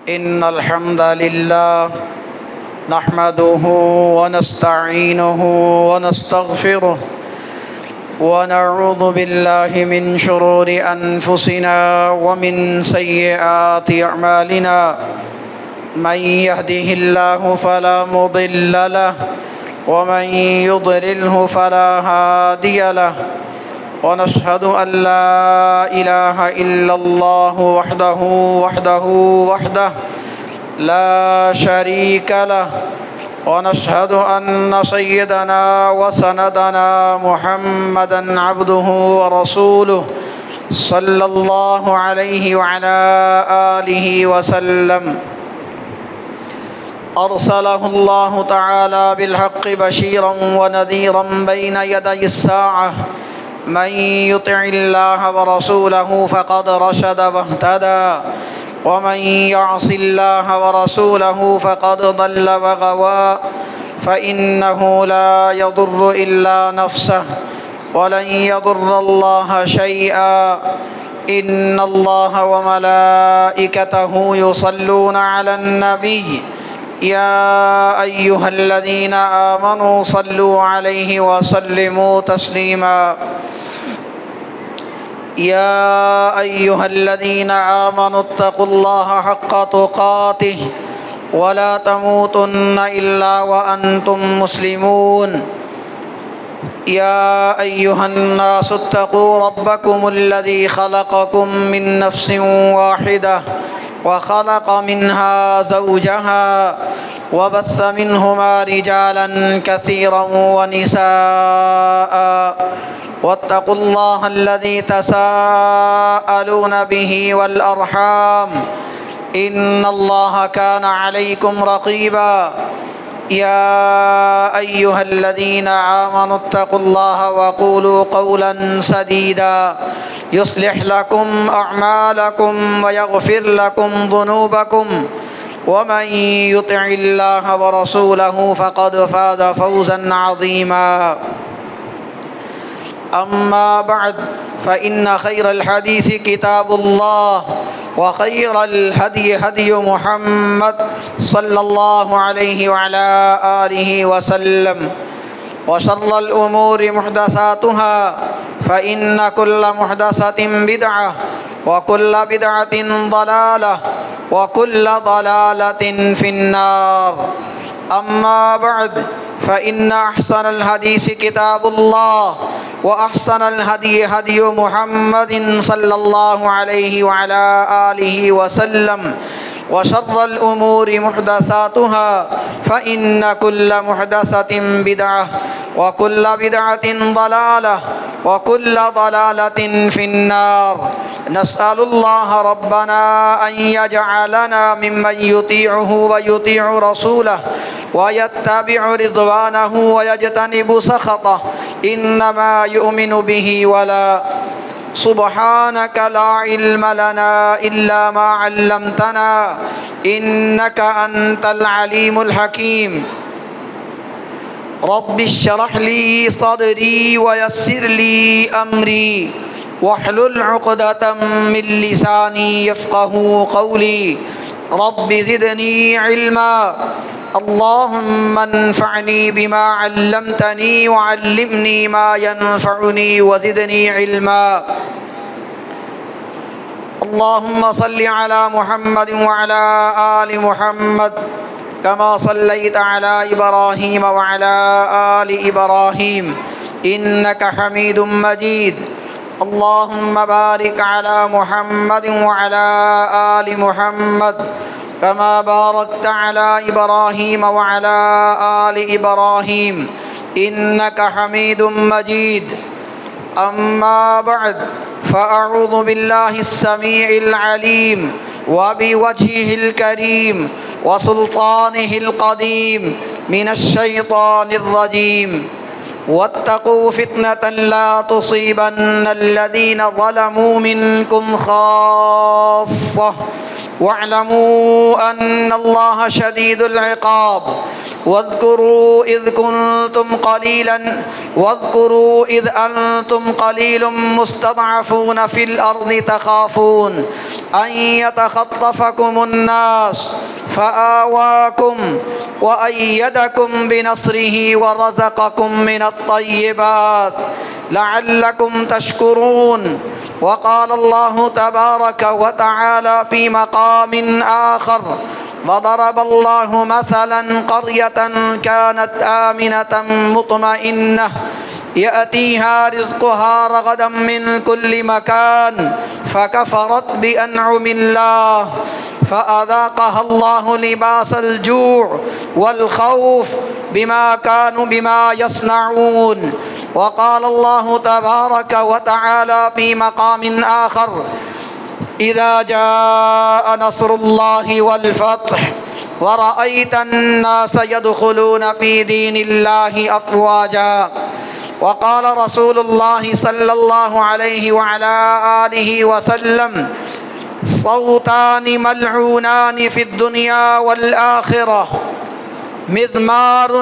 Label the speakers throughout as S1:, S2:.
S1: إن الحمد لله نحمده ونستعينه ونستغفره ونعوذ بالله من شرور أنفسنا ومن سيئات أعمالنا من يهده الله فلا مضل له ومن يضلله فلا هادي له ونشهد أن لا إله إلا الله وحده لا شريك له ونشهد أن سيدنا وسندنا محمدا عبده ورسوله صلى الله عليه وعلى آله وسلم أرسله الله تعالى بالحق بشيرا ونذيرا بين يدي الساعة من يطع الله ورسوله فقد رشد واهتدى ومن يعص الله ورسوله فقد ضل وغوى فإنه لا يضر إلا نفسه ولن يضر الله شيئا إن الله وملائكته يصلون على النبي يا أيها الذين آمنوا صلوا عليه وسلموا تسليما يا أيها الذين آمنوا اتقوا الله حق تقاته ولا تموتن إلا وأنتم مسلمون يا أيها الناس اتقوا ربكم الذي خلقكم من نفس واحدة وخلق منها زوجها وبث منهما رجالا كثيرا ونساء واتقوا الله الذي تساءلون به والأرحام إن الله كان عليكم رقيبا يا أيها الذين آمنوا اتقوا الله وقولوا قولا سديدا يصلح لكم أعمالكم ويغفر لكم ذنوبكم ومن يطع الله ورسوله فقد فاز فوزا عظيما أما بعد فإن خير الحديث كتاب الله وخير الهدي هدي محمد صلى الله عليه وعلى آله وسلم وشر الأمور محدثاتها فإن كل محدثة بدعة وكل بدعة ضلالة وكل ضلالة في النار أما بعد فإن أحسن الحديث كتاب الله وأحسن الهدي هدي محمد صلى الله عليه وعلى آله وسلم وشر الأمور محدثاتها فإن كل محدثة بدعة وكل بدعة ضلالة وكل ضلالة في النار نسأل الله ربنا أن يجعلنا ممن يطيعه ويطيع رسوله ويتبع رضوانه ويجتنب سخطه إنما يؤمن به ولا سبحانك لا علم لنا إلا ما علمتنا إنك أنت العليم الحكيم رب اشرح لي صدري ويسر لي أمري واحلل عقدة من لساني يفقه قولي رب زدني علما اللهم انفعني بما علمتني وعلمني ما ينفعني وزدني علما اللهم صل على محمد وعلى آل محمد كما صليت على إبراهيم وعلى آل إبراهيم إنك حميد مجيد اللهم بارك على محمد وعلى آل محمد كما باركت على إبراهيم وعلى آل إبراهيم إنك حميد مجيد أما بعد فأعوذ بالله السميع العليم وبوجهه الكريم وسلطانه القديم من الشيطان الرجيم واتقوا فتنة لا تصيبن الذين ظلموا منكم خاصة واعلموا أن الله شديد العقاب واذكروا إذ أنتم قليل مستضعفون في الأرض تخافون أن يتخطفكم الناس فآواكم وأيدكم بنصره ورزقكم من الطيبات لعلكم تشكرون. وقال الله تبارك وتعالى في مقام آخر: وضرب الله مثلا قرية كانت آمنة مطمئنة يأتيها رزقها رغدا من كل مكان فكفرت بأنعم الله فأذاقها الله لباس الجوع والخوف بما يصنعون. وقال الله تبارك وتعالى في مقام آخر: إذا جاء نصر الله والفتح ورأيت الناس يدخلون في دين الله أفواجا. وقال رسول الله صلى الله عليه وعلى آله وسلم: صوتان ملعونان في الدنيا والآخرة: مذمار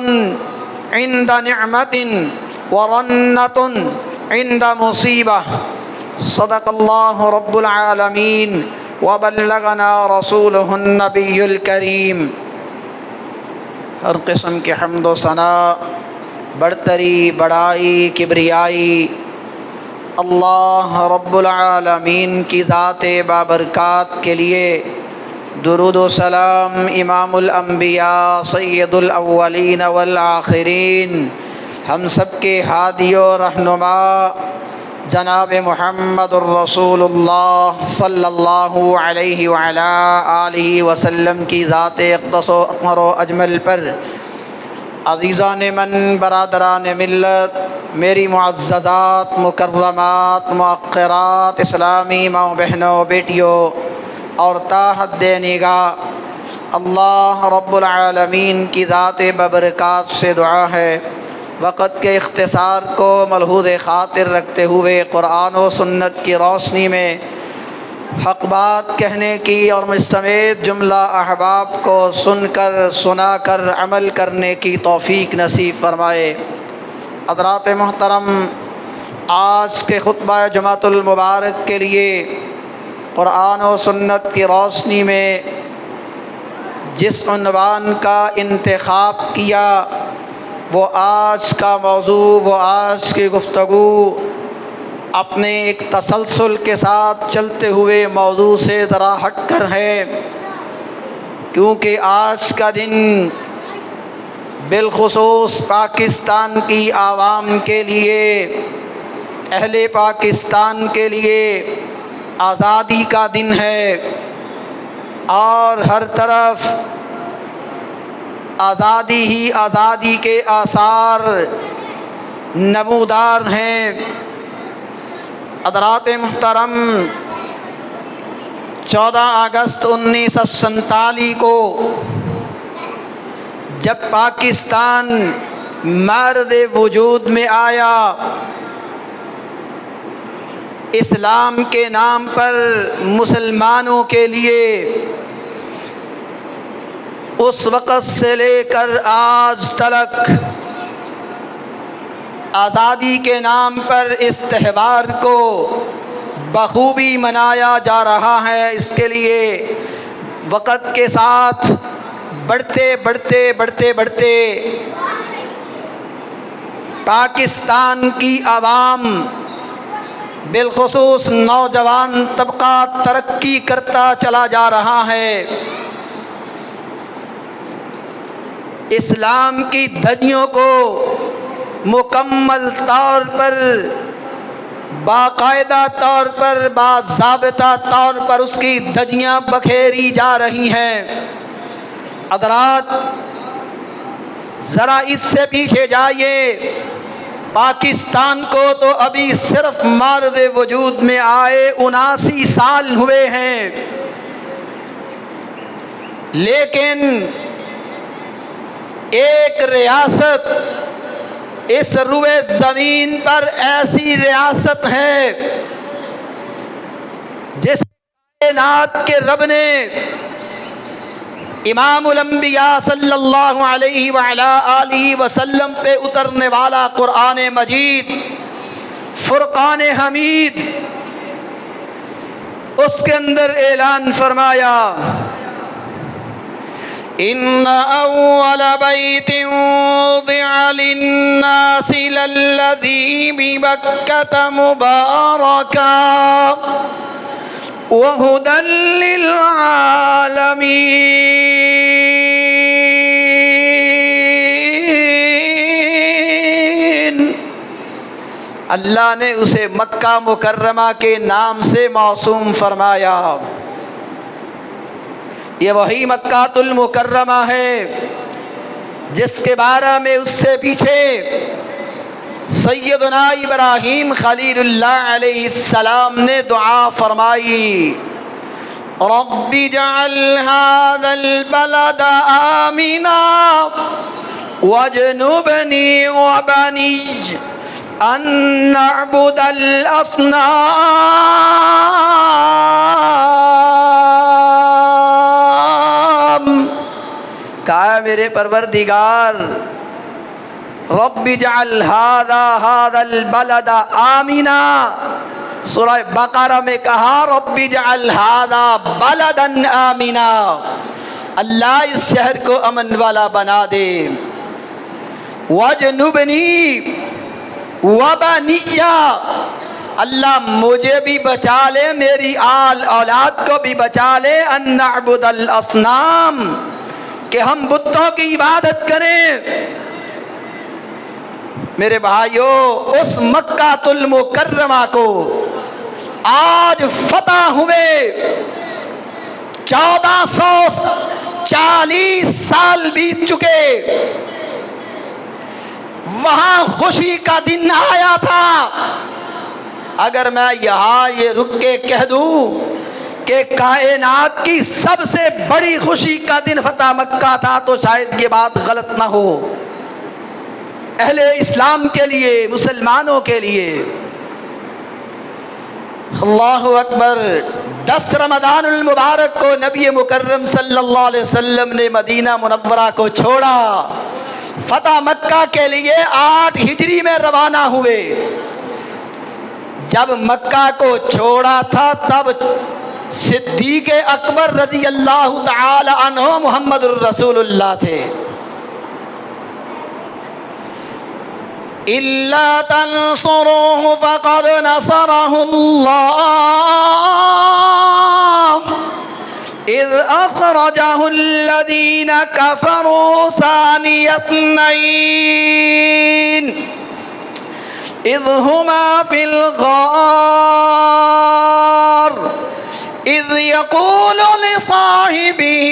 S1: عند نعمة ورنة عند مصيبة. صدق الله رب العالمين وبلغنا رسوله النبی الکریم۔ ہر قسم کی حمد و ثنا، برتری، بڑائی، کبریائی اللہ رب العالمین کی ذات بابرکات کے لیے۔ درود و سلام امام الانبیاء سید الاولین والآخرین، ہم سب کے ہادی و رہنما جناب محمد الرسول اللہ صلی اللہ علیہ وعلا آلہ وسلم کی ذات اقدس و اکمل و اجمل پر۔ عزیزان من، برادران ملت، میری معززات، مکرمات، موقرات اسلامی ماں بہنوں، بیٹیوں اور تاحد نگاہ اللہ رب العالمین کی ذات ببرکات سے دعا ہے، وقت کے اختصار کو ملحوظ خاطر رکھتے ہوئے قرآن و سنت کی روشنی میں حق بات کہنے کی اور مجھ سمیت جملہ احباب کو سنا کر عمل کرنے کی توفیق نصیب فرمائے۔ حضرات محترم، آج کے خطبہ جمعۃ المبارک کے لیے قرآن و سنت کی روشنی میں جس عنوان کا انتخاب کیا، وہ آج کا موضوع، وہ آج کی گفتگو اپنے ایک تسلسل کے ساتھ چلتے ہوئے موضوع سے ذرا ہٹ کر ہے، کیونکہ آج کا دن بالخصوص پاکستان کی عوام کے لیے، اہل پاکستان کے لیے آزادی کا دن ہے، اور ہر طرف آزادی ہی آزادی کے آثار نمودار ہیں۔ حضرات محترم، 14 اگست 1947 کو جب پاکستان مرد وجود میں آیا، اسلام کے نام پر مسلمانوں کے لیے، اس وقت سے لے کر آج تک آزادی کے نام پر اس تہوار کو بخوبی منایا جا رہا ہے۔ اس کے لیے وقت کے ساتھ بڑھتے پاکستان کی عوام، بالخصوص نوجوان طبقہ ترقی کرتا چلا جا رہا ہے۔ اسلام کی دھجیوں کو مکمل طور پر، باقاعدہ طور پر، باضابطہ طور پر اس کی دھجیاں بکھیری جا رہی ہیں۔ حضرات، ذرا اس سے پیچھے جائیے، پاکستان کو تو ابھی صرف مارد وجود میں آئے 79 سال ہوئے ہیں، لیکن ایک ریاست اس روئے زمین پر ایسی ریاست ہے جس کائنات کے رب نے امام الانبیاء صلی اللہ علیہ وعلا آلہ وسلم پہ اترنے والا قرآن مجید، فرقان حمید، اس کے اندر اعلان فرمایا ان اول بیت وضع للناس للذی ببکۃ مبارکا وہدی للعالمین۔ اللہ نے اسے مکہ مکرمہ کے نام سے موسوم فرمایا۔ یہ وہی مکہ المکرمہ ہے جس کے بارے میں اس سے پیچھے سیدنا ابراہیم خلیل اللہ علیہ السلام نے دعا فرمائی، رب اجعل هذا البلد آمنا واجنبنی وبنی ان نعبد الاصنام۔ کہا میرے پروردگار، رب اجعل هذا البلد آمنا، سورہ بقرہ میں کہا رب اجعل هذا بلدا آمنا، اللہ اس شہر کو امن والا بنا دے، وجنبنی وبنی، اللہ مجھے بھی بچا لے، میری آل اولاد کو بھی بچا لے، ان نعبد الاصنام، کہ ہم بتوں کی عبادت کریں۔ میرے بھائیو، اس مکہ المکرمہ کو آج فتح ہوئے 1440 سال بیت چکے، وہاں خوشی کا دن آیا تھا۔ اگر میں یہاں یہ رک کے کہہ دوں کہ کائنات کی سب سے بڑی خوشی کا دن فتح مکہ تھا تو شاید یہ بات غلط نہ ہو۔ اہل اسلام کے لیے، مسلمانوں کے لیے، اللہ اکبر، 10 رمضان المبارک کو نبی مکرم صلی اللہ علیہ وسلم نے مدینہ منورہ کو چھوڑا، فتح مکہ کے لیے 8 ہجری میں روانہ ہوئے۔ جب مکہ کو چھوڑا تھا تب صدیق اکبر رضی اللہ تعالی عنہ محمد الرسول اللہ تھے۔ إِلَّا تَنْصُرُوهُ فَقَدْ نَصَرَهُ اللَّهُ إِذْ أَخْرَجَهُ الَّذِينَ كَفَرُوا ثَانِيَ اثْنَيْنِ إِذْ هُمَا فِي الْغَارِ إِذْ يَقُولُ لِصَاحِبِهِ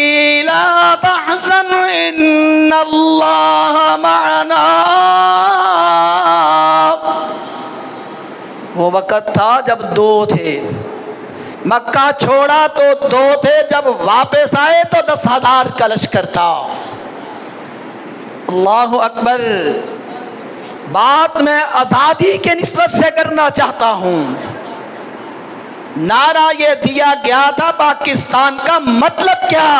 S1: لَا تَحْزَنْ إِنَّ اللَّهَ مَعَنَا۔ وہ وقت تھا جب 2 تھے، مکہ چھوڑا تو 2 تھے، جب واپس آئے تو 10,000 کا لشکر تھا۔ اللہ اکبر۔ بات میں آزادی کے نسبت سے کرنا چاہتا ہوں۔ نعرہ یہ دیا گیا تھا پاکستان کا مطلب کیا؟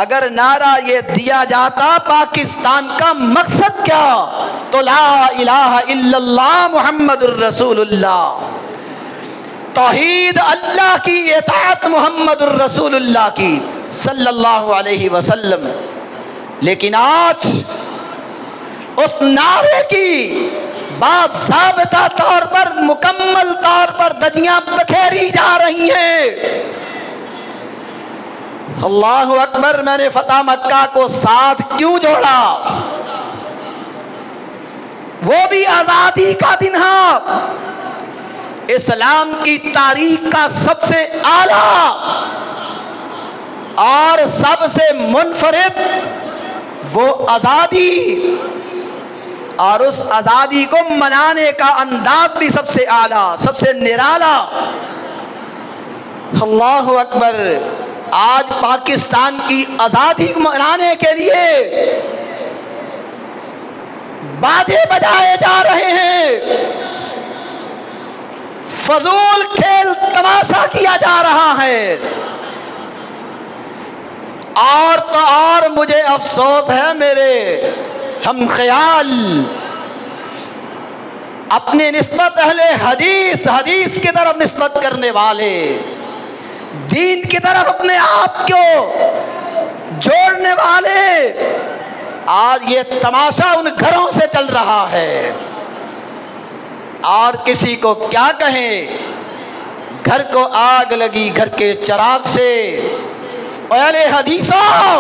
S1: اگر نعرہ یہ دیا جاتا پاکستان کا مقصد کیا تو لا الہ الا اللہ محمد الرسول اللہ، توحید اللہ کی، اطاعت محمد الرسول اللہ کی صلی اللہ علیہ وسلم۔ لیکن آج اس نعرے کی باضابطہ طور پر، مکمل طور پر دھجیاں بکھیری جا رہی ہیں۔ اللہ اکبر۔ میں نے فتح مکہ کو ساتھ کیوں جوڑا؟ وہ بھی آزادی کا دن ہے، اسلام کی تاریخ کا سب سے اعلیٰ اور سب سے منفرد وہ آزادی، اور اس آزادی کو منانے کا انداز بھی سب سے اعلیٰ، سب سے نرالا۔ اللہ اکبر۔ آج پاکستان کی آزادی منانے کے لیے باجے بجائے جا رہے ہیں، فضول کھیل تماشا کیا جا رہا ہے۔ اور تو اور مجھے افسوس ہے میرے ہم خیال اپنی نسبت اہل حدیث کی طرف نسبت کرنے والے، دین کی طرف اپنے آپ کو جوڑنے والے، آج یہ تماشا ان گھروں سے چل رہا ہے۔ اور کسی کو کیا کہیں، گھر کو آگ لگی گھر کے چراغ سے۔ اہل حدیثوں،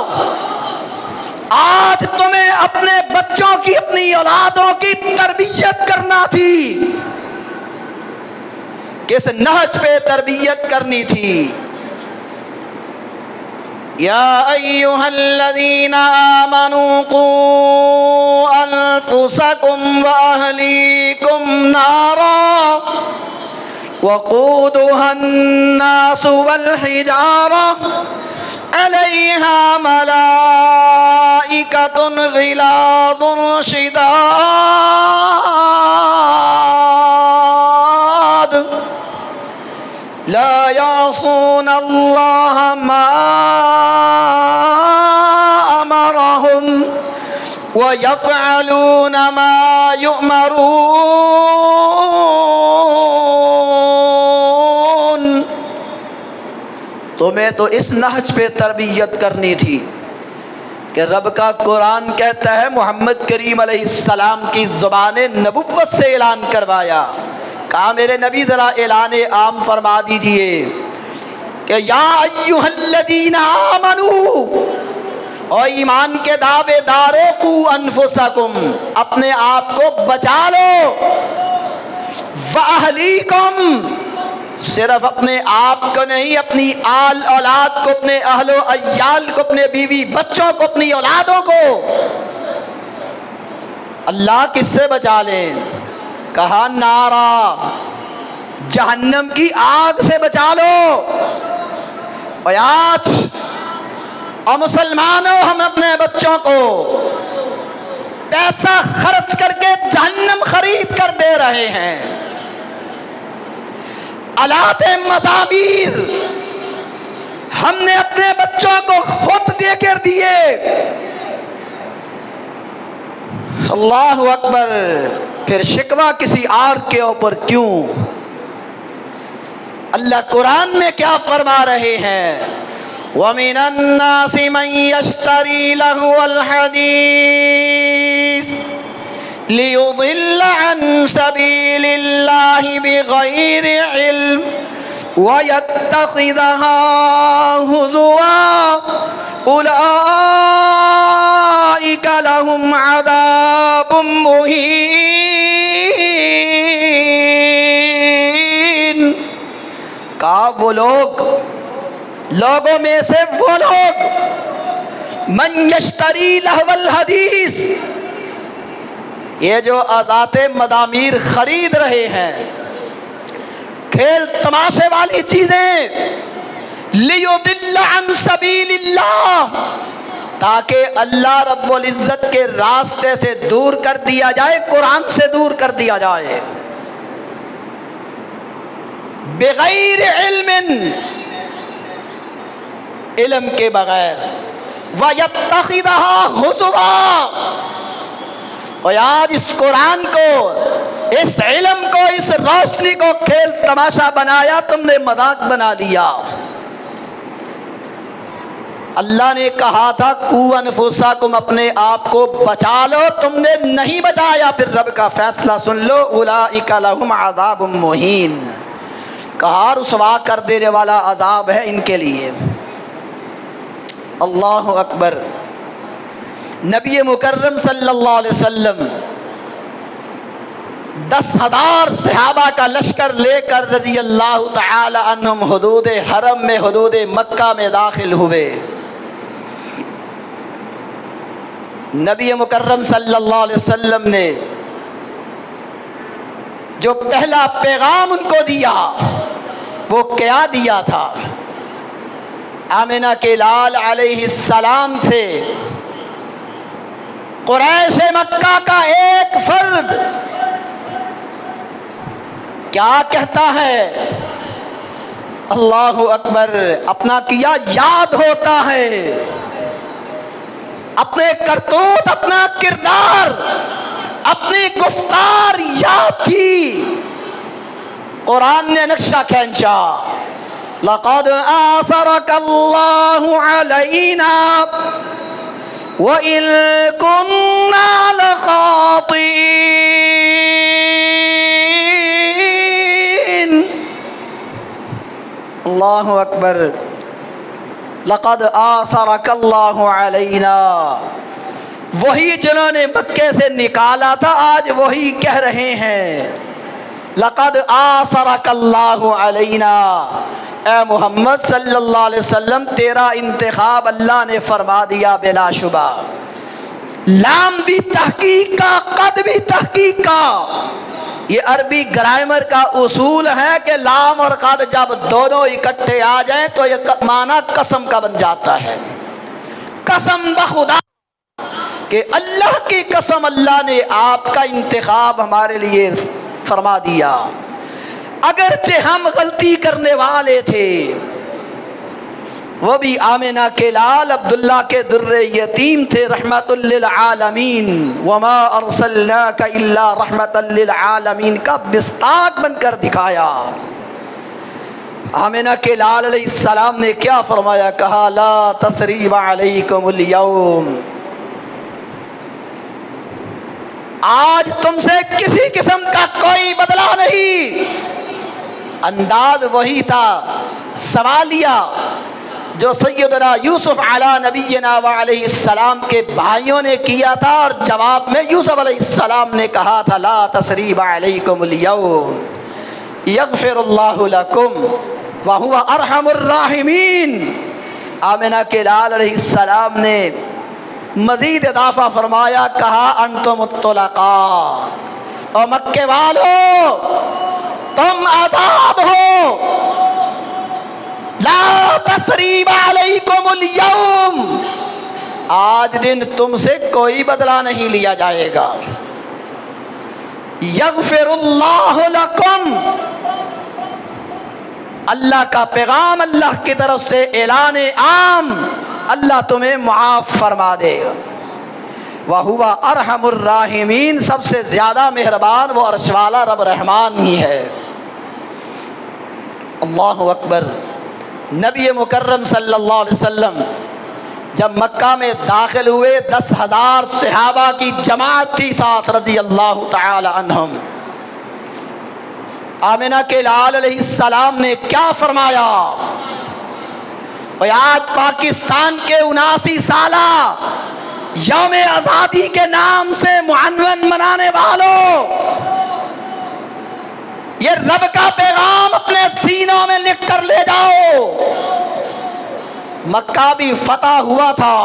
S1: آج تمہیں اپنے بچوں کی، اپنی اولادوں کی تربیت کرنا تھی، کس نہج پہ تربیت کرنی تھی؟ یا ایھا الذین آمنوا قوا انفسکم واہلیکم نارا وقودها الناس والحجارہ علیہا ملائکۃ غلاظ شداد لا يعصون اللہ ما امرهم ويفعلون ما يؤمرون۔ تمہیں تو اس نہج پہ تربیت کرنی تھی کہ رب کا قرآن کہتا ہے، محمد کریم علیہ السلام کی زبان نبوت سے اعلان کروایا، کہا میرے نبی ذرا اعلان عام فرما دیجئے کہ یا ایھا الذین آمنوا، اور ایمان کے دعوے داروں، قوا انفسکم، اپنے آپ کو بچا لو، واہلیکم، صرف اپنے آپ کو نہیں، اپنی آل اولاد کو، اپنے اہل و عیال کو، اپنے بیوی بچوں کو، اپنی اولادوں کو اللہ کس سے بچا لیں؟ کہا نارا، جہنم کی آگ سے بچا لو۔ اور آج اور مسلمانوں، ہم اپنے بچوں کو پیسہ خرچ کر کے جہنم خرید کر دے رہے ہیں۔ آلات مزامیر ہم نے اپنے بچوں کو خود دے کر دیے۔ اللہ اکبر، پھر شکوہ کسی اور کے اوپر کیوں؟ اللہ قرآن میں کیا فرما رہے ہیں؟ وَمِنَ النَّاسِ مَن يَشْتَرِي لَهْوَ الْحَدِيثِ لِيُضِلَّ عَن سَبِيلِ اللَّهِ بِغَيْرِ عِلْمٍ وَيَتَّخِذَهَا هُزُوًا أُولَئِكَ لَهُمْ عَذَابٌ مُّهِينٌ۔ کہا وہ لوگوں میں سے وہ لوگ، من یشتری لہو الحدیث، یہ جو آلات مزامیر خرید رہے ہیں، کھیل تماشے والی چیزیں، لیضل عن سبیل اللہ، تاکہ اللہ رب العزت کے راستے سے دور کر دیا جائے، قرآن سے دور کر دیا جائے، بغیر علم، علم کے بغیر، وَيَتَّخِذَهَا هُزُوًا، اور آج اس قرآن کو، اس علم کو، اس روشنی کو کھیل تماشا بنایا، تم نے مذاق بنا لیا۔ اللہ نے کہا تھا قوا انفسکم، اپنے آپ کو بچا لو، تم نے نہیں بچایا، پھر رب کا فیصلہ سن لو، اولئک لہم عذاب مہین، کہا رسوا کر دینے والا عذاب ہے ان کے لیے۔ اللہ اکبر۔ نبی مکرم صلی اللہ علیہ وسلم 10,000 صحابہ کا لشکر لے کر رضی اللہ تعالی عنہم حدود حرم میں، حدود مکہ میں داخل ہوئے۔ نبی مکرم صلی اللہ علیہ وسلم نے جو پہلا پیغام ان کو دیا وہ کیا دیا تھا؟ آمنہ کے لال علیہ السلام سے قریش مکہ کا ایک فرد کیا کہتا ہے؟ اللہ اکبر، اپنا کیا یاد ہوتا ہے۔ اپنے کرتوت، اپنا کردار، اپنی گفتار یاد تھی، قرآن نے نقشہ کھینچا، لقد آثرك الله علينا وإن كنا لخاطئين۔ اللہ اکبر، لقد آثرك الله علينا، وہی جنہوں نے مکے سے نکالا تھا آج وہی کہہ رہے ہیں لقد آثرك اللہ علینا، اے محمد صلی اللہ علیہ وسلم تیرا انتخاب اللہ نے فرما دیا بلا شبہ۔ لام بھی تحقیق کا، قد بھی تحقیق کا۔ یہ عربی گرامر کا اصول ہے کہ لام اور قد جب دونوں اکٹھے آ جائیں تو یہ معنی قسم کا بن جاتا ہے۔ قسم بخدا کہ اللہ کی قسم، اللہ نے آپ کا انتخاب ہمارے لیے فرما دیا، اگرچہ ہم غلطی کرنے والے تھے۔ وہ بھی آمنہ کے لال عبداللہ کے در یتیم تھے، رحمت للعالمین، وما ارسلناک الا رحمت للعالمین کا مصداق بن کر دکھایا۔ آمنہ کے لال علیہ السلام نے کیا فرمایا؟ کہا لا تثریب علیکم اليوم، آج تم سے کسی قسم کا کوئی بدلہ نہیں۔ انداز وہی تھا سوالیہ جو سیدنا یوسف علی نبینا وعلیہ السلام کے بھائیوں نے کیا تھا، اور جواب میں یوسف علیہ السلام نے کہا تھا لا تثریب علیکم اليوم یغفر اللہ لکم وہو ارحم الراحمین۔ آمنہ کے لال علیہ السلام نے مزید اضافہ فرمایا، کہا انتم الطلقاء، اور مکے والو تم آزاد ہو، لا تثریب علیکم اليوم، آج دن تم سے کوئی بدلہ نہیں لیا جائے گا۔ یغفر اللہ لکم، اللہ کا پیغام، اللہ کی طرف سے اعلان عام، اللہ تمہیں معاف فرما دے گا۔ وَهُوَ أَرْحَمُ الرَّاحِمِينَ، سب سے زیادہ مہربان وہ عرش والا رب رحمان ہی ہے۔ اللہ اکبر۔ نبی مکرم صلی اللہ علیہ وسلم جب مکہ میں داخل ہوئے 10,000 صحابہ کی جماعت تھی ساتھ رضی اللہ تعالی عنہم۔ آمنہ کے لال علیہ السلام نے کیا فرمایا؟ آج پاکستان کے 79 سالہ یوم آزادی کے نام سے معنون منانے والوں، یہ رب کا پیغام اپنے سینوں میں لکھ کر لے جاؤ۔ مکہ بھی فتح ہوا تھا،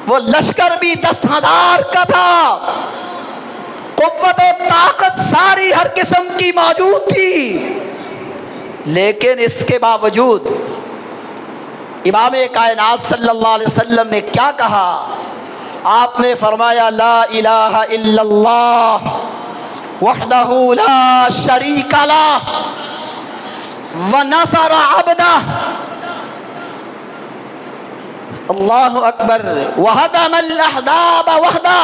S1: وہ لشکر بھی 10,000 کا تھا، قوت و طاقت ساری ہر قسم کی موجود تھی، لیکن اس کے باوجود امام کائنات صلی اللہ علیہ وسلم نے کیا کہا؟ آپ نے فرمایا لا الہ الا اللہ وحدہ لا شریک لہ ونصر عبدہ، اللہ اکبر، وہدم الاحزاب وحدہ۔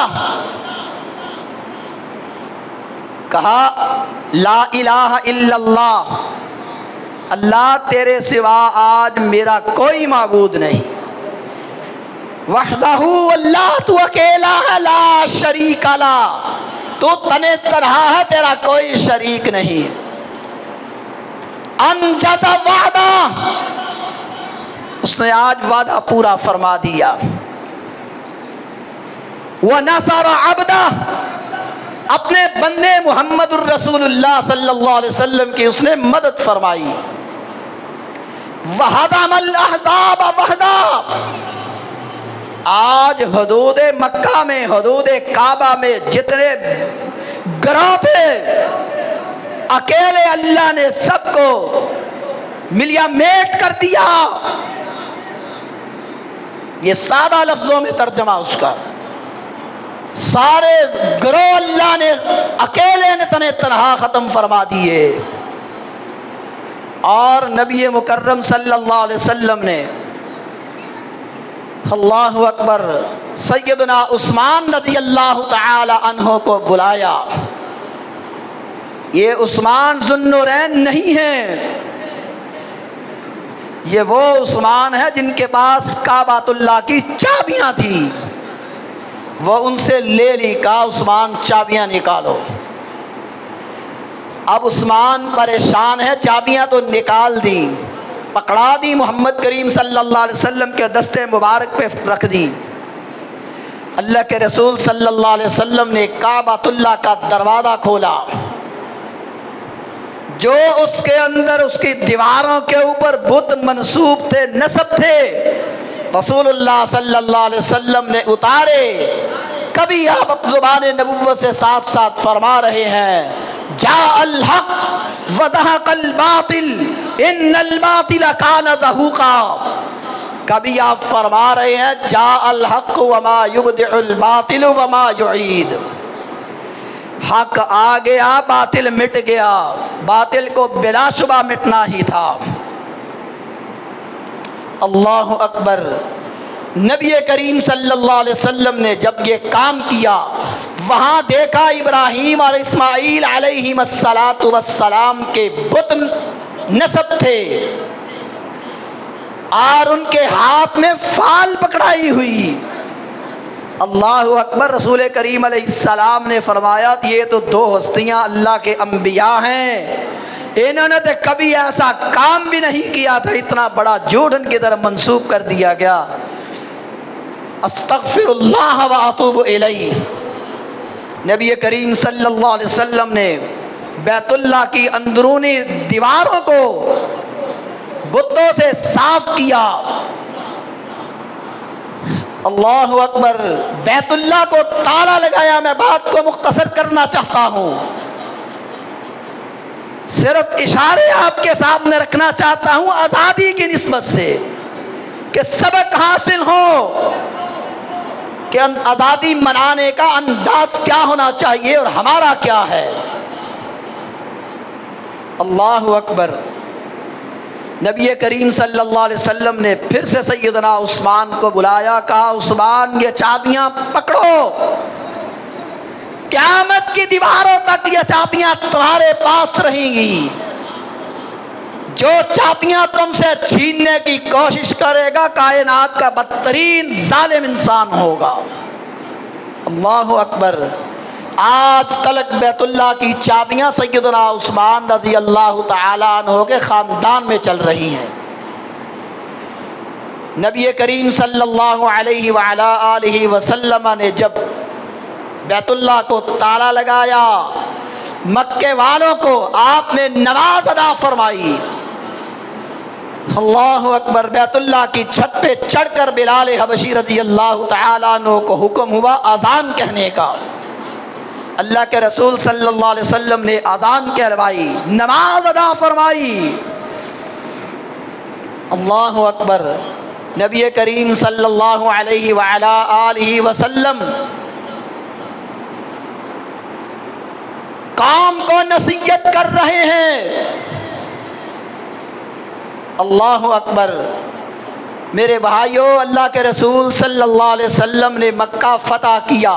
S1: کہا لا الہ الا اللہ، اللہ تیرے سوا آج میرا کوئی معبود نہیں، وحدہ، اللہ تو اکیلا ہے، لا شریک لہ، تو تنے تنہا ہے، تیرا کوئی شریک نہیں، انجز وعدہ، اس نے آج وعدہ پورا فرما دیا، ونصر عبدہ، اپنے بندے محمد الرسول اللہ صلی اللہ علیہ وسلم کی اس نے مدد فرمائی، وَهَدَمَ الْأَحْزَابَ وَحْدَهُ۔ آج حدود مکہ میں، حدود کعبہ میں جتنے گروہ تھے، اکیلے اللہ نے سب کو ملیا میٹ کر دیا۔ یہ سادہ لفظوں میں ترجمہ اس کا، سارے گروہ اللہ نے اکیلے نے تنے تنہا ختم فرما دیے، اور نبی مکرم صلی اللہ علیہ وسلم نے اللہ اکبر، سیدنا عثمان رضی اللہ تعالی عنہ کو بلایا۔ یہ عثمان ذو النورین نہیں ہیں، یہ وہ عثمان ہے جن کے پاس کعبۃ اللہ کی چابیاں تھیں۔ وہ ان سے لے لی، کہا عثمان چابیاں نکالو۔ اب عثمان پریشان ہے، چابیاں تو نکال دی، پکڑا دی، محمد کریم صلی اللہ علیہ وسلم کے دستے مبارک پہ رکھ دی۔ اللہ کے رسول صلی اللہ علیہ وسلم نے کعبۃ اللہ کا دروازہ کھولا، جو اس کے اندر اس کی دیواروں کے اوپر بت منسوب تھے، نصب تھے، رسول اللہ صلی اللہ علیہ وسلم نے اتارے۔ کبھی آپ زبان نبوت سے ساتھ ساتھ فرما رہے ہیں جاء الحق وزهق الباطل ان الباطل کان زہوقا، کبھی آپ فرما رہے ہیں جاء الحق وما یبدع الباطل وما یعید، حق آ گیا، باطل مٹ گیا، باطل کو بلا شبہ مٹنا ہی تھا۔ اللہ اکبر۔ نبی کریم صلی اللہ علیہ وسلم نے جب یہ کام کیا، وہاں دیکھا ابراہیم اور اسماعیل علیہم السلام کے بت نصب تھے اور ان کے ہاتھ میں فال پکڑائی ہوئی۔ اللہ اکبر۔ رسول کریم علیہ السلام نے فرمایا یہ تو دو ہستیاں اللہ کے انبیاء ہیں، انہوں نے تو کبھی ایسا کام بھی نہیں کیا تھا، اتنا بڑا جھوٹ ان کی طرف منسوب کر دیا گیا۔ استغفر اللہ و اتوب الیہ۔ نبی کریم صلی اللہ علیہ وسلم نے بیت اللہ کی اندرونی دیواروں کو بتوں سے صاف کیا۔ اللہ اکبر۔ بیت اللہ کو تالا لگایا۔ میں بات کو مختصر کرنا چاہتا ہوں، صرف اشارے آپ کے سامنے رکھنا چاہتا ہوں آزادی کی نسبت سے، کہ سبق حاصل ہو کہ آزادی منانے کا انداز کیا ہونا چاہیے اور ہمارا کیا ہے۔ اللہ اکبر۔ نبی کریم صلی اللہ علیہ وسلم نے پھر سے سیدنا عثمان کو بلایا، کہا عثمان یہ چابیاں پکڑو، قیامت کی دیواروں تک یہ چابیاں تمہارے پاس رہیں گی، جو چابیاں تم سے چھیننے کی کوشش کرے گا کائنات کا بدترین ظالم انسان ہوگا۔ اللہ اکبر۔ آج تلک بیت اللہ کی چابیاں سیدنا عثمان رضی اللہ تعالی عنہ کے خاندان میں چل رہی ہیں۔ نبی کریم صلی اللہ علیہ وعلا آلہ وسلم نے جب بیت اللہ کو تالا لگایا، مکے والوں کو آپ نے نماز ادا فرمائی۔ اللہ اکبر۔ بیت اللہ کی چھت پہ چڑھ کر بلال حبشی رضی اللہ تعالیٰ عنہ کو حکم ہوا اذان کہنے کا۔ اللہ کے رسول صلی اللہ علیہ وسلم نے اذان کہلوائی، نماز ادا فرمائی۔ اللہ اکبر۔ نبی کریم صلی اللہ علیہ وعلا آلہ وسلم قوم کو نصیحت کر رہے ہیں۔ اللہ اکبر۔ میرے بھائیو، اللہ کے رسول صلی اللہ علیہ وسلم نے مکہ فتح کیا،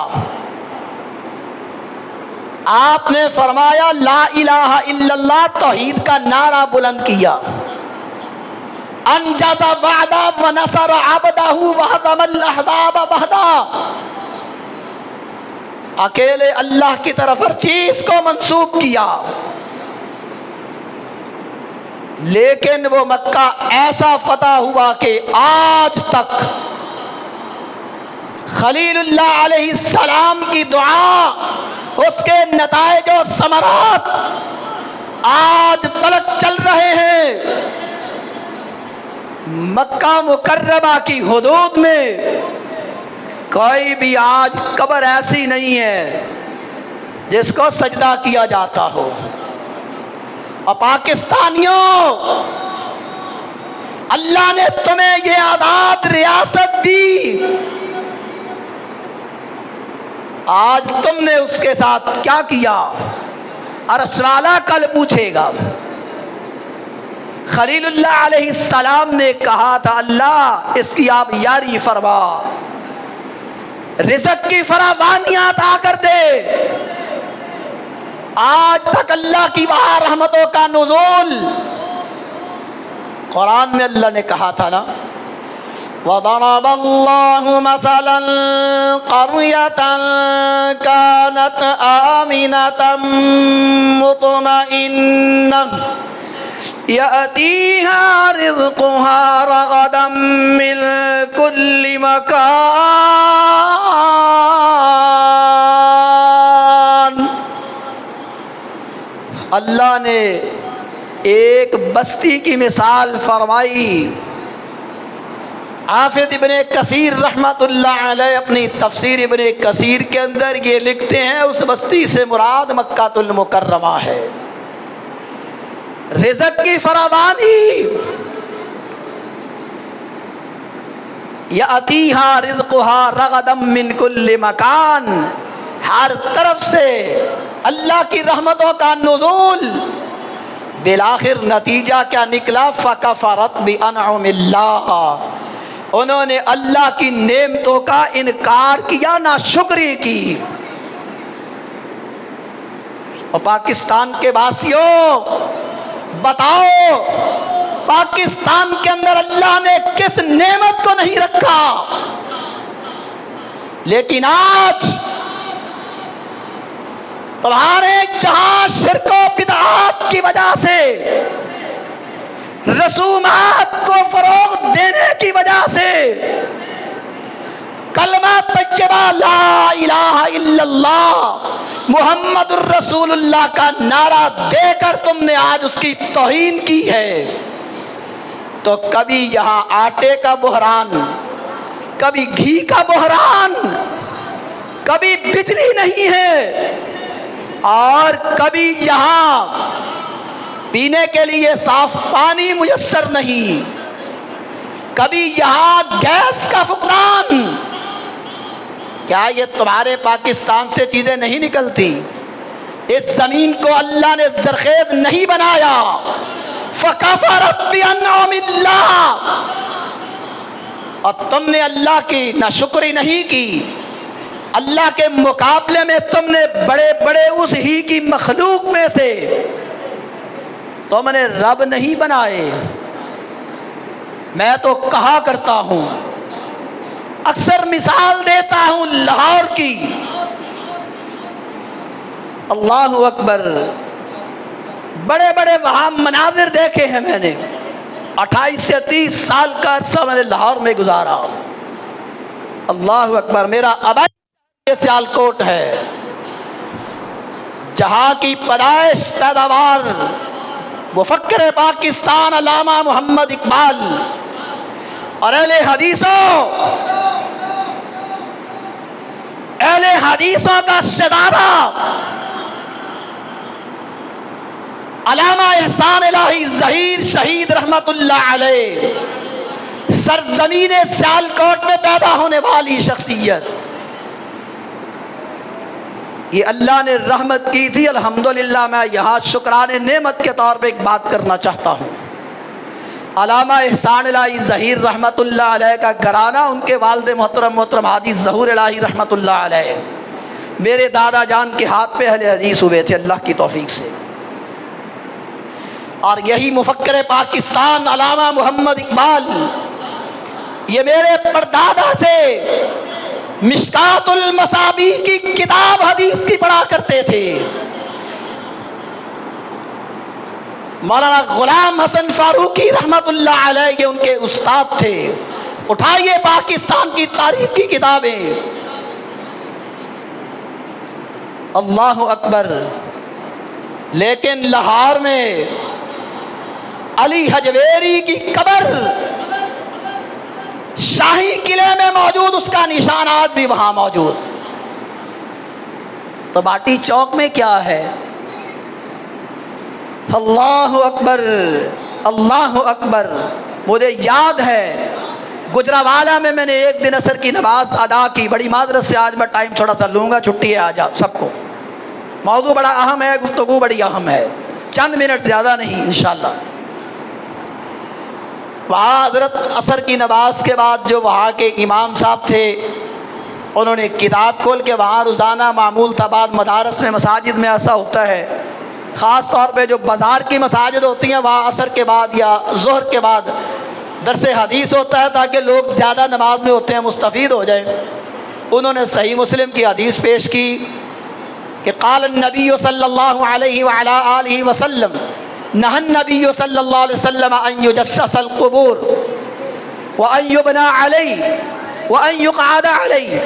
S1: آپ نے فرمایا لا الہ الا اللہ، توحید کا نعرہ بلند کیا، انجز وعدہ ونصر عبدہ وہزم الاحزاب وحدہ، اکیلے اللہ کی طرف ہر چیز کو منسوب کیا۔ لیکن وہ مکہ ایسا فتح ہوا کہ آج تک خلیل اللہ علیہ السلام کی دعا، اس کے نتائج و ثمرات آج تلک چل رہے ہیں۔ مکہ مکرمہ کی حدود میں کوئی بھی آج قبر ایسی نہیں ہے جس کو سجدہ کیا جاتا ہو۔ اور پاکستانیوں، اللہ نے تمہیں یہ آزاد ریاست دی، آج تم نے اس کے ساتھ کیا کیا؟ عرش والا کل پوچھے گا۔ خلیل اللہ علیہ السلام نے کہا تھا اللہ اس کی آپ یاری فرما، رزق کی فراوانیاں عطا کر دے۔ آج تک اللہ کی وہاں رحمتوں کا نزول، قرآن میں اللہ نے کہا تھا نا وَضَرَبَ اللَّهُ مَثَلًا قَرْيَةً كَانَتْ آمِنَةً مُطْمَئِنَّةً يَأْتِيهَا رِزْقُهَا رَغَدًا مِّن كُلِّ مَكَانٍ۔ اللہ نے ایک بستی کی مثال فرمائی۔ حافظ ابن کثیر رحمت اللہ علیہ اپنی تفسیر ابن کثیر کے اندر یہ لکھتے ہیں اس بستی سے مراد مکہ المکرمہ ہے۔ رزق کی فراوانی، یاتیہا رزقہا رغدا من کل مکان، ہر طرف سے اللہ کی رحمتوں کا نزول۔ بالآخر نتیجہ کیا نکلا؟ فکفرت بانعم اللہ، انہوں نے اللہ کی نعمتوں کا انکار کیا، ناشکری کی۔ اور پاکستان کے باسیوں بتاؤ پاکستان کے اندر اللہ نے کس نعمت کو نہیں رکھا؟ لیکن آج تمہارے جہاں شرک و بدعات کی وجہ سے، رسومات کو فروغ دینے کی وجہ سے، کلمہ طیبہ لا الہ الا اللہ محمد الرسول اللہ کا نعرہ دے کر تم نے آج اس کی توہین کی ہے، تو کبھی یہاں آٹے کا بحران، کبھی گھی کا بحران، کبھی بجلی نہیں ہے، اور کبھی یہاں پینے کے لیے صاف پانی میسر نہیں، کبھی یہاں گیس کا فقدان۔ کیا یہ تمہارے پاکستان سے چیزیں نہیں نکلتی؟ اس زمین کو اللہ نے زرخیز نہیں بنایا؟ فَكَفَرَتْ بِأَنْعُمِ اللَّهِ، اور تم نے اللہ کی ناشکری نہیں کی۔ اللہ کے مقابلے میں تم نے بڑے بڑے اس ہی کی مخلوق میں سے تم نے رب نہیں بنائے۔ میں تو کہا کرتا ہوں، اکثر مثال دیتا ہوں لاہور کی، اللہ اکبر، بڑے بڑے وہاں مناظر دیکھے ہیں میں نے۔ 28 سے 30 سال کا عرصہ میں نے لاہور میں گزارا۔ اللہ اکبر، میرا ابا سیالکوٹ ہے، جہاں کی پیدائش پیداوار مفکر پاکستان علامہ محمد اقبال اور اہل حدیثوں کا شہزادہ علامہ احسان الہی ظہیر شہید رحمت اللہ علیہ، سرزمین سیالکوٹ میں پیدا ہونے والی شخصیت، یہ اللہ نے رحمت کی تھی۔ الحمدللہ میں یہاں شکران نعمت کے طور پہ ایک بات کرنا چاہتا ہوں۔ علامہ احسان الہی ظہیر رحمت اللہ علیہ کا گھرانہ، ان کے والد محترم حاجی ظہور الہی رحمت اللہ علیہ میرے دادا جان کے ہاتھ پہ اہل حدیث ہوئے تھے اللہ کی توفیق سے، اور یہی مفکر پاکستان علامہ محمد اقبال یہ میرے پردادا سے مشکات المصابیح کی کتاب حدیث کی پڑھا کرتے تھے۔ مولانا غلام حسن فاروقی رحمت اللہ علیہ یہ ان کے استاد تھے۔ اٹھائیے پاکستان کی تاریخ کی کتابیں، اللہ اکبر۔ لیکن لاہور میں علی حجویری کی قبر شاہی قلعے میں موجود، اس کا نشان آج بھی وہاں موجود۔ تو باٹی چوک میں کیا ہے؟ اللہ اکبر، اللہ اکبر۔ مجھے یاد ہے گجرانوالہ میں نے ایک دن عصر کی نماز ادا کی، بڑی معذرت سے آج میں ٹائم تھوڑا سا لوں گا، چھٹی ہے آج سب کو، موضوع بڑا اہم ہے، گفتگو بڑی اہم ہے، چند منٹ زیادہ نہیں انشاءاللہ۔ وہاں حضرت عصر کی نماز کے بعد جو وہاں کے امام صاحب تھے انہوں نے کتاب کھول کے وہاں روزانہ معمول تھا، بعض مدارس میں مساجد میں ایسا ہوتا ہے، خاص طور پہ جو بازار کی مساجد ہوتی ہیں وہاں عصر کے بعد یا ظہر کے بعد درس حدیث ہوتا ہے تاکہ لوگ زیادہ نماز میں ہوتے ہیں مستفید ہو جائیں۔ انہوں نے صحیح مسلم کی حدیث پیش کی کہ قال النبی صلی اللہ علیہ وعلا آلہ وسلم نہى النبی صلی اللہ علیہ وسلم ان یجسس القبور وان یبنى علیہ وان یقعد علیہ،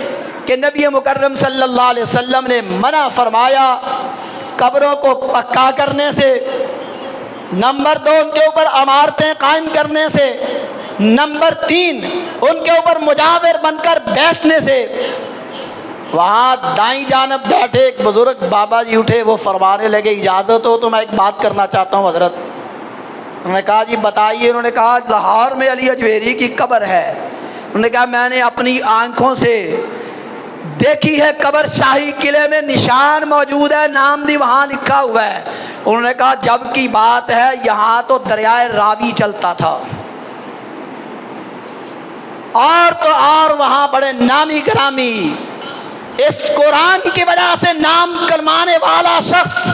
S1: کہ نبی مکرم صلی اللہ علیہ وسلم نے منع فرمایا قبروں کو پکا کرنے سے، نمبر 2 ان کے اوپر عمارتیں قائم کرنے سے، نمبر 3 ان کے اوپر مجاور بن کر بیٹھنے سے۔ وہاں دائیں جانب بیٹھے ایک بزرگ بابا جی اٹھے، وہ فرمانے لگے اجازت ہو تو میں ایک بات کرنا چاہتا ہوں حضرت۔ انہوں نے کہا جی بتائیے۔ انہوں نے کہا لاہور میں علی اجویری کی قبر ہے۔ انہوں نے کہا میں نے اپنی آنکھوں سے دیکھی ہے، قبر شاہی قلعے میں نشان موجود ہے، نام بھی وہاں لکھا ہوا ہے۔ انہوں نے کہا جب کی بات ہے یہاں تو دریائے راوی چلتا تھا، اور تو اور وہاں بڑے نامی گرامی اس قرآن کی وجہ سے نام کلمانے والا شخص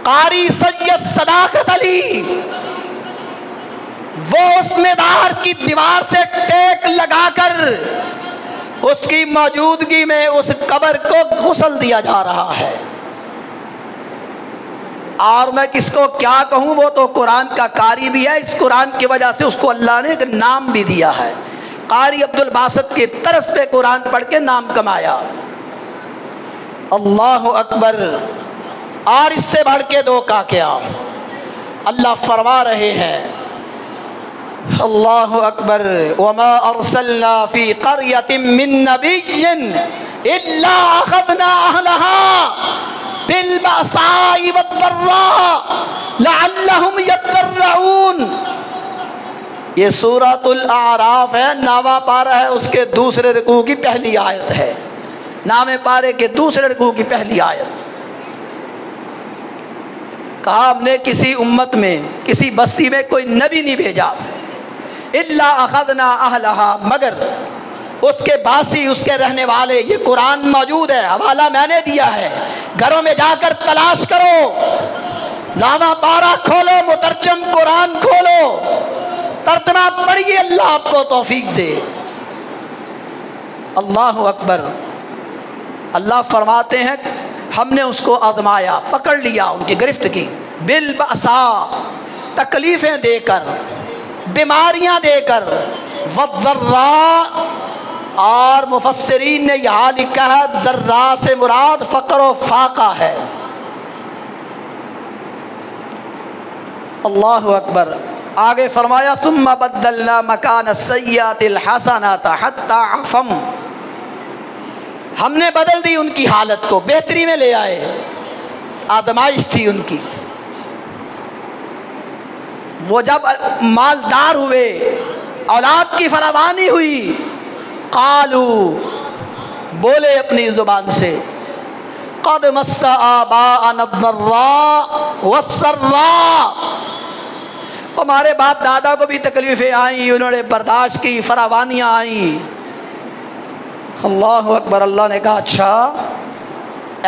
S1: قاری سید صداقت علی، وہ اس میدان کی دیوار سے ٹیک لگا کر اس کی موجودگی میں اس قبر کو غسل دیا جا رہا ہے۔ اور میں کس کو کیا کہوں، وہ تو قرآن کا قاری بھی ہے، اس قرآن کی وجہ سے اس کو اللہ نے ایک نام بھی دیا ہے۔ قاری عبد الباسط کی طرز پہ قرآن پڑھ کے نام کمایا۔ اللہ اکبر۔ اور اس سے بڑھ کے دھوکہ کیا، اللہ فرما رہے ہیں اللہ اکبر وما ارسلنا فی قریۃ من نبی الا اخذنا اہلها بالبأساء والضراء لعلهم يضرعون۔ یہ سورۃ الاعراف ہے، 9واں پارہ ہے، اس کے دوسرے رکوع کی پہلی آیت ہے، 9ویں پارے کے دوسرے رکوع کی پہلی آیت۔ کہا ہم نے کسی امت میں کسی بستی میں کوئی نبی نہیں بھیجا، الا اخذنا اہلها، مگر اس کے باسی، اس کے رہنے والے۔ یہ قرآن موجود ہے، حوالہ میں نے دیا ہے، گھروں میں جا کر تلاش کرو، 9واں پارہ کھولو، مترجم قرآن کھولو، ترجمہ پڑھیے، اللہ آپ کو توفیق دے۔ اللہ اکبر۔ اللہ فرماتے ہیں ہم نے اس کو آزمایا، پکڑ لیا، ان کی گرفت کی، بالبأساء، تکلیفیں دے کر، بیماریاں دے کر، والضراء، اور مفسرین نے یہاں لکھا ہے ذرا سے مراد فقر و فاقہ ہے۔ اللہ اکبر۔ آگے فرمایا ثم بدلنا مکان السیئات الحسنات حتی عفوا، ہم نے بدل دی ان کی حالت کو، بہتری میں لے آئے، آزمائش تھی ان کی۔ وہ جب مالدار ہوئے، اولاد کی فراوانی ہوئی، قالو، بولے اپنی زبان سے، قد مس آباءنا الضراء والسراء، ہمارے باپ دادا کو بھی تکلیفیں آئیں، انہوں نے برداشت کی، فراوانیاں آئیں۔ اللہ اکبر۔ اللہ نے کہا اچھا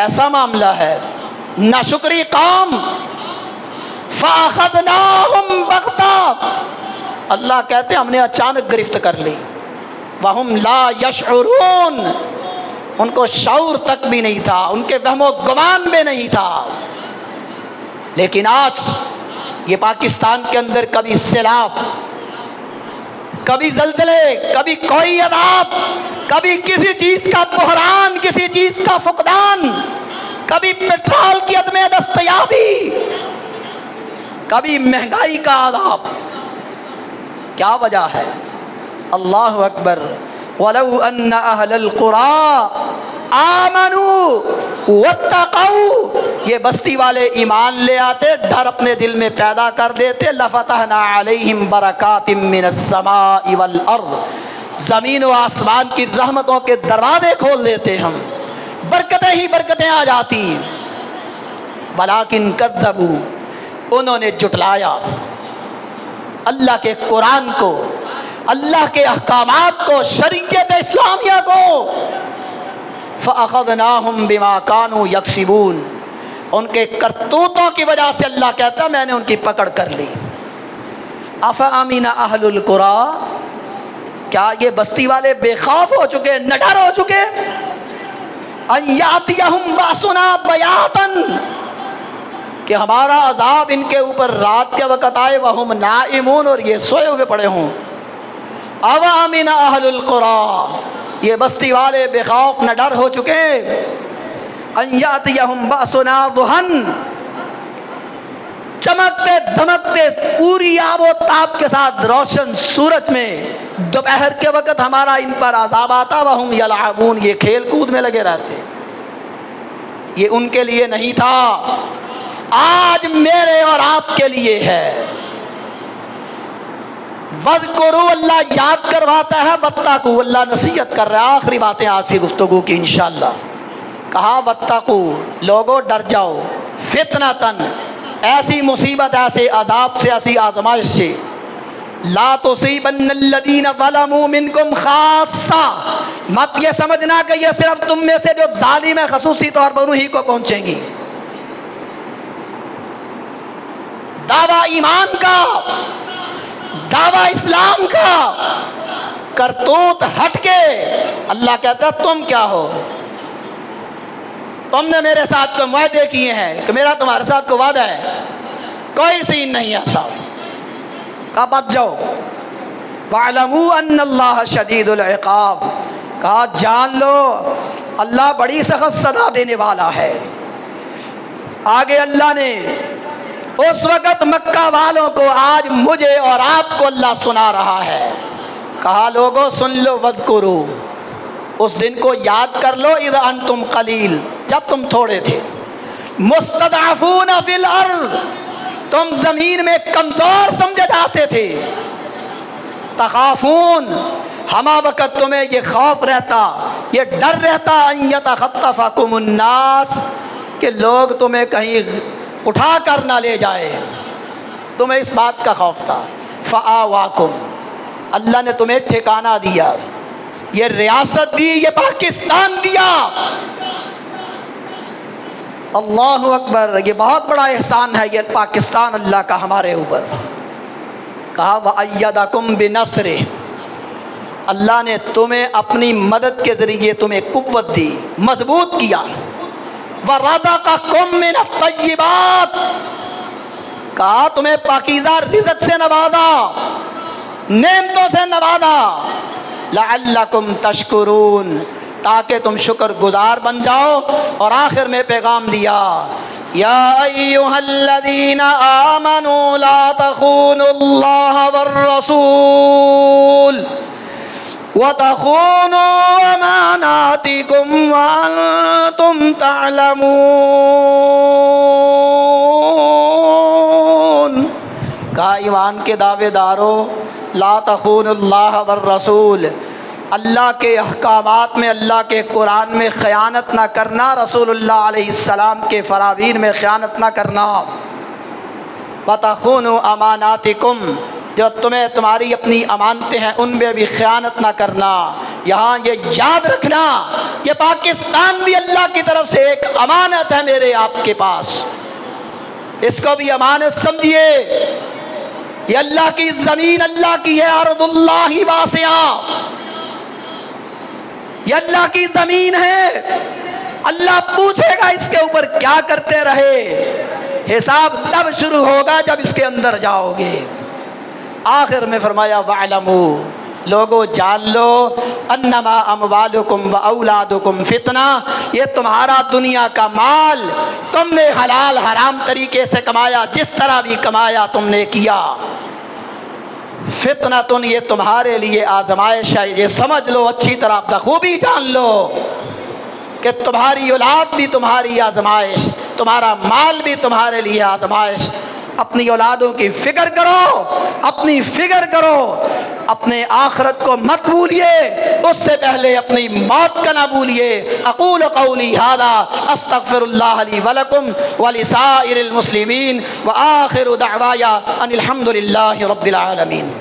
S1: ایسا معاملہ ہے، ناشکری قوم، فَأَخَذْنَاهُمْ بَغْتَةً، اللہ کہتے ہیں ہم نے اچانک گرفت کر لی، وَهُمْ لَا يَشْعُرُونَ، ان کو شعور تک بھی نہیں تھا، ان کے وہم و گمان میں نہیں تھا۔ لیکن آج یہ پاکستان کے اندر کبھی سیلاب، کبھی زلزلے، کبھی کوئی عذاب، کبھی کسی چیز کا بحران، کسی چیز کا فقدان، کبھی پیٹرول کی عدم دستیابی، کبھی مہنگائی کا عذاب۔ کیا وجہ ہے؟ اللہ اکبر۔ وَلَوْ أَنَّ أَهْلَ الْقُرَىٰ آمَنُوا وَاتَّقَوْا، یہ بستی والے ایمان لے آتے، ڈر اپنے دل میں پیدا کر دیتے، لَفَتَحْنَا عَلَيْهِمْ بَرَكَاتٍ مِّنَ السَّمَاءِ وَالْأَرْضِ، زمین و آسمان کی رحمتوں کے دروازے کھول دیتے ہم، برکتیں ہی برکتیں آ جاتی۔ وَلَٰكِن كَذَّبُوا، انہوں نے جھٹلایا اللہ کے قرآن کو، اللہ کے احکامات کو، شریعت اسلامیہ کو۔ فَأَخَذْنَاهُمْ بِمَا كَانُوا يَكْسِبُونَ، ان کے کرتوتوں کی وجہ سے اللہ کہتا ہے میں نے ان کی پکڑ کر لی۔ أَفَأَمِنَ أَهْلُ الْقُرَىٰ، کیا یہ بستی والے بے خوف ہو چکے، نڈر ہو چکے؟ أَن يَأْتِيَهُمْ بَأْسُنَا بَيَاتًا، کہ ہمارا عذاب ان کے اوپر رات کے وقت آئے، وَهُمْ نَائِمُونَ، اور یہ سوئے ہوئے پڑے ہوں۔ أَوَأَمِنَ أَهْلُ الْقُرَىٰ، یہ بستی والے بے خوف نہ ڈر ہو چکے۔ أَن يَأْتِيَهُمْ بَأْسُنَا ضُحًى، چمکتے دھمکتے پوری آب و تاب کے ساتھ روشن سورج میں دوپہر کے وقت ہمارا ان پر عذاب آتا، وَهُمْ يَلْعَبُونَ، یہ کھیل کود میں لگے رہتے۔ یہ ان کے لیے نہیں تھا، آج میرے اور آپ کے لیے ہے۔ وَاذْكُرُوا، اللہ یاد کرواتا ہے، وَاتَّقُوا، اللہ نصیحت کر رہا ہے۔ آخری باتیں آج کی گفتگو کی انشاءاللہ۔ کہا وَاتَّقُوا، لوگو ڈر جاؤ، فِتْنَةً، ایسی مصیبت، ایسے عذاب سے، ایسی آزمائش سے، لَا تُصِيبَنَّ الَّذِينَ ظَلَمُوا مِنْكُمْ خَاصَّةً، مت یہ سمجھنا کہ یہ صرف تم میں سے جو ظالم ہے خصوصی طور پر انہی کو پہنچیں گی۔ دعویٰ ایمان کا، دعویٰ اسلام کا، کرتوت ہٹ کے اللہ کہتا ہے تم کیا ہو؟ تم نے میرے ساتھ تو معاہدے کیے ہیں کہ میرا تمہارے ساتھ کو وعدہ ہے، کوئی سین نہیں ایسا۔ کہا بچ جاؤ۔ وَاعْلَمُوا أَنَّ اللَّهَ شَدِيدُ الْعِقَابِ، کہا جان لو اللہ بڑی سخت سزا دینے والا ہے۔ آگے اللہ نے اس وقت مکہ والوں کو، آج مجھے اور آپ کو اللہ سنا رہا ہے۔ کہا لوگوں سن لو، وَاذْكُرُوا، اس دن کو یاد کر لو، اذ انتم قلیل، جب تم تھوڑے تھے، مستضعفون فی الارض، تم زمین میں کمزور سمجھے جاتے تھے، تخافون، ہما وقت تمہیں یہ خوف رہتا، یہ ڈر رہتا، ان یتخطفکم الناس، کہ لوگ تمہیں کہیں اٹھا کر نہ لے جائے، تمہیں اس بات کا خوف تھا۔ فآواکم، اللہ نے تمہیں ٹھکانہ دیا، یہ ریاست دی، یہ پاکستان دیا۔ اللہ اکبر، یہ بہت بڑا احسان ہے یہ پاکستان اللہ کا ہمارے اوپر۔ کہا وَأَيَّدَكُمْ بِنَصْرِهِ، اللہ نے تمہیں اپنی مدد کے ذریعے تمہیں قوت دی، مضبوط کیا۔ وَرَزَقَكُم مِّنَ الطَّيِّبَاتِ، کہا تمہیں پاکیزہ رزق سے نوازا، نعمتوں سے نوازا۔ لَعَلَّكُمْ تَشْكُرُونَ، تاکہ تم شکر گزار بن جاؤ۔ اور آخر میں پیغام دیا، یا ایھا الذین آمنوا لا تخونوا اللہ والرسول وتخونوا اماناتکم وانتم تعلمون، کہا ایمان کے دعوے دارو، لا تخونوا اللہ والرسول، اللہ کے احکامات میں، اللہ کے قرآن میں خیانت نہ کرنا، رسول اللہ علیہ السلام کے فراوین میں خیانت نہ کرنا۔ وَتَخُونُوا أَمَانَاتِكُمْ، جو تمہیں تمہاری اپنی امانتیں ہیں ان میں بھی خیانت نہ کرنا۔ یہاں یہ یاد رکھنا، یہ پاکستان بھی اللہ کی طرف سے ایک امانت ہے میرے آپ کے پاس، اس کو بھی امانت سمجھیے۔ یہ اللہ کی زمین، اللہ کی ہے، ارض اللہ واسعہ، یہ اللہ کی زمین ہے، اللہ پوچھے گا اس کے اوپر کیا کرتے رہے، حساب تب شروع ہوگا جب اس کے اندر جاؤ گے۔ آخر میں فرمایا وَاعْلَمُوا، لوگو جان لو، انما اموالکم و اولادکم فتنہ، یہ تمہارا دنیا کا مال تم نے حلال حرام طریقے سے کمایا، جس طرح بھی کمایا تم نے کیا، فتنہ، یہ تمہارے لیے آزمائش ہے، یہ سمجھ لو اچھی طرح، بخوبی جان لو کہ تمہاری اولاد بھی تمہاری آزمائش، تمہارا مال بھی تمہارے لیے آزمائش۔ اپنی اولادوں کی فکر کرو، اپنی فکر کرو، اپنے آخرت کو مت بھولیے، اس سے پہلے اپنی موت کا نہ بھولیے۔ اقول قولی ھذا استغفر اللہ لی ولکم ولسائر المسلمین وآخر دعوایا ان الحمد للہ رب العالمین۔